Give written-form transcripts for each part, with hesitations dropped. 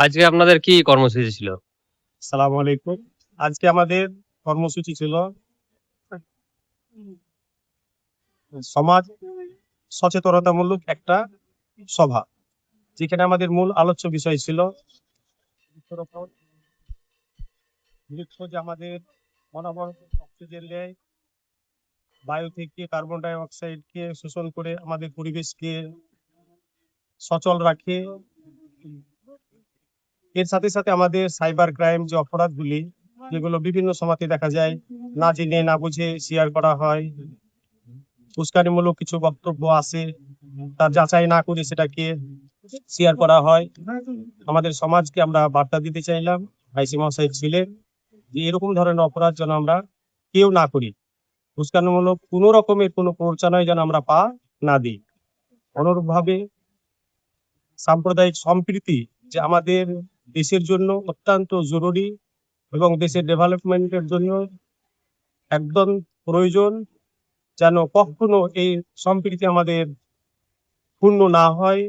আজকে আপনাদের কি কর্মসূচি ছিল? সালাম আলাইকুম। আজকে আমাদের কর্মসূচি ছিল সমাজ সচেতনতামূলক একটা সভা, যেখানে আমাদের মূল আলোচ্য বিষয় ছিল বৃক্ষরোপণ। বৃক্ষ যে আমাদের অনবরত অক্সিজেন দেয়, বায়ু থেকে কার্বন ডাই অক্সাইডকে শোষণ করে আমাদের পরিবেশকে সচল রাখে। এর সাথে সাথে আমাদের সাইবার ক্রাইম যে অপরাধগুলি, যেগুলো বিভিন্ন সময়তে দেখা যায়, না জেনে না বুঝে শেয়ার করা হয়, উস্কানিমূলক কিছু বক্তব্য আছে, তার যাচাই না করে সেটাকে শেয়ার করা হয়। আমাদের সমাজকে আমরা বার্তা দিতে চাইলাম, আইসি মহাশয় ছিলেন, যে এরকম ধরনের অপরাধ যেন আমরা কেউ না করি, উস্কানিমূলক কোনো রকমের কোনো প্ররোচনায় যেন আমরা পা না দিই। অনুরূপভাবে সাম্প্রদায়িক সম্প্রীতি যে আমাদের দেশের জন্য অত্যন্ত জরুরি এবং দেশের ডেভেলপমেন্টের জন্য একদম প্রয়োজন, যেন কখনো এই সম্প্রীতি আমাদের পূর্ণ না হয়,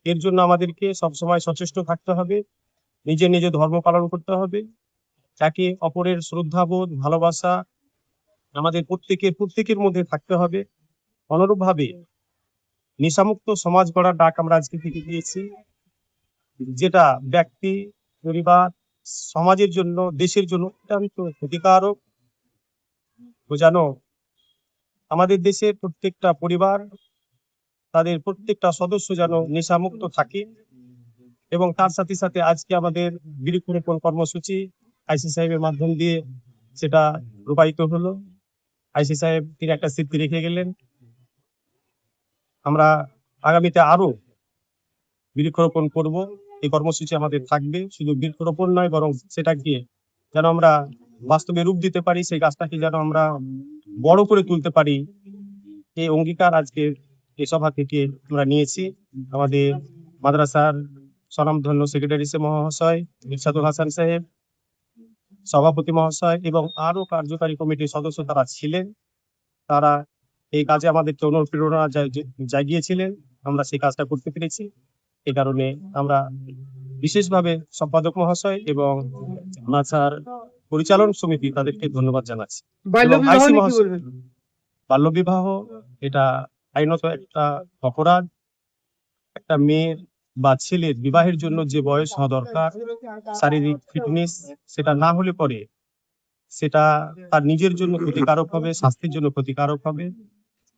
এর জন্য আমাদেরকে সবসময় সচেষ্ট থাকতে হবে, নিজে নিজে ধর্ম পালন করতে হবে, একে অপরের শ্রদ্ধাবোধ ভালোবাসা আমাদের প্রত্যেকের মধ্যে থাকতে হবে। অনুরূপভাবে নেশামুক্ত সমাজ গড়ার ডাক আমরা আজকে থেকে দিয়েছি, যেটা ব্যক্তি, পরিবার, সমাজের জন্য, দেশের জন্য অত্যন্ত ক্ষতিকারক। তো জানো, আমাদের দেশের প্রত্যেকটা পরিবার, তাদের প্রত্যেকটা সদস্য যেন নেশামুক্ত থাকে। এবং তার সাথে সাথে আজকে আমাদের বৃক্ষরোপণ কর্মসূচি আইসি সাহেবের মাধ্যম দিয়ে সেটা রূপায়িত হলো। আইসি সাহেব তিনি একটা স্মৃতি রেখে গেলেন। আমরা আগামীতে আরো বৃক্ষরোপণ করব, এই কর্মসূচি আমাদের থাকবে। শুধু বৃক্ষরোপণ নয়, বরং সেটাকে যেন আমরা বাস্তবে রূপ দিতে পারি, সেই গাছটাকে যেন আমরা বড় করে তুলতে পারি, এই অঙ্গীকার আজকে এই সভা থেকে আমরা নিয়েছি। আমাদের মাদ্রাসার স্বনামধন্য সেক্রেটারি মহাশয় ইরশাদুল হাসান সাহেব, সভাপতি মহাশয় এবং আরো কার্যকারী কমিটির সদস্য তারা ছিলেন, তারা এই কাজে আমাদেরকে অনুপ্রেরণা জাগিয়েছিলেন, আমরা সেই কাজটা করতে পেরেছি। এই কারণে আমরা বিশেষভাবে সম্পাদক মহাশয় এবং মাদ্রাসার পরিচালন সমিতি তাদেরকে ধন্যবাদ জানাচ্ছি। এবং আইসি মহাশয়, বাল্যবিবাহ এটা আইনত একটা অপরাধ। একটা মেয়ের বা ছেলের বিবাহের জন্য যে বয়স হওয়া দরকার, শারীরিক ফিটনেস, সেটা না হলে পরে সেটা তার নিজের জন্য ক্ষতিকারক হবে, স্বাস্থ্যের জন্য ক্ষতিকারক হবে।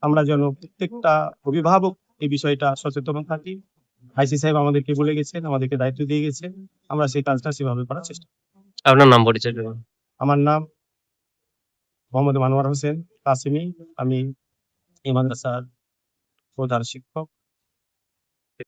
আমরা যেন প্রত্যেকটা অভিভাবক এই বিষয়টা সচেতন থাকি। আইসি সাহেব আমাদেরকে বলে গেছেন, আমাদেরকে দায়িত্ব দিয়ে গেছেন, আমরা সেই কাজটা সেভাবে করার চেষ্টা করি। আপনার নাম পরিচয় দেবেন? আমার নাম মোহাম্মদ মানোয়ার হোসেন কাসিমি, আমি এই মাদ্রাসার প্রধান শিক্ষক।